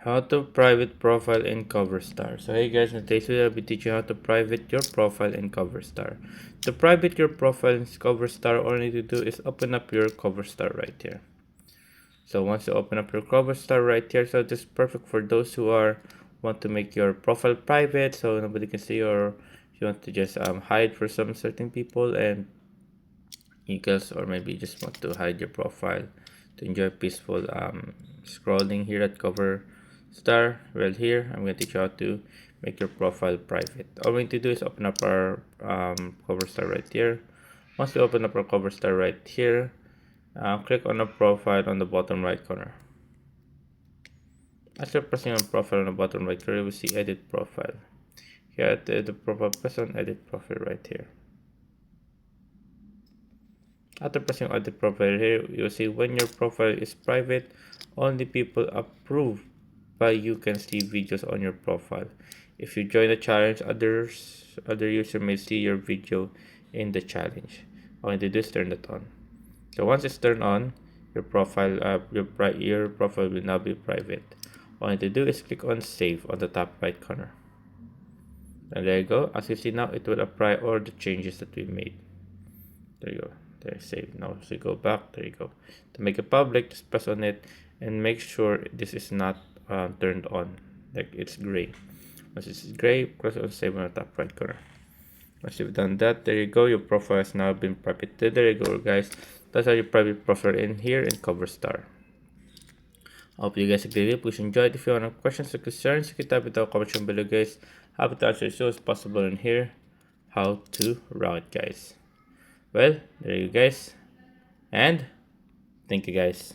How to private profile in Coverstar. So hey guys, in today's video I'll be teaching you how to private your profile in Coverstar. To private your profile in Coverstar, all you need to do is open up your Coverstar right here. So once you open up your Coverstar right here, so this is perfect for those who want to make your profile private so nobody can see, or you want to just hide for some certain people, and you guys, or maybe you just want to hide your profile to enjoy peaceful scrolling here at Coverstar. Well, here I'm going to teach you how to make your profile private. All we need to do is open up our Coverstar right here. Once you open up our Coverstar right here, click on the profile on the bottom right corner. After pressing on profile on the bottom right corner, you will see edit profile. Here at the profile, press on edit profile right here. After pressing on the profile here, you'll see when your profile is private, only people approved by you can see videos on your profile. If you join the challenge, other users may see your video in the challenge. All you need to do is turn that on. So once it's turned on, your profile will now be private. All you need to do is click on save on the top right corner. And there you go. As you see now, it will apply all the changes that we made. There you go. There, save. Now so you go back. There you go. To make it public, just press on it and make sure this is not turned on, like it's gray. Once it's gray, press on save on the top right corner. Once you've done that, there you go. Your profile has now been privated. There you go, guys. That's how you private profile in here in Coverstar. I hope you guys agree. Please enjoyed. If you have any questions or concerns, you can type it down in the comment section below, guys. Happy to answer as soon as possible in here. How to route, guys. Well, there you guys, and thank you guys.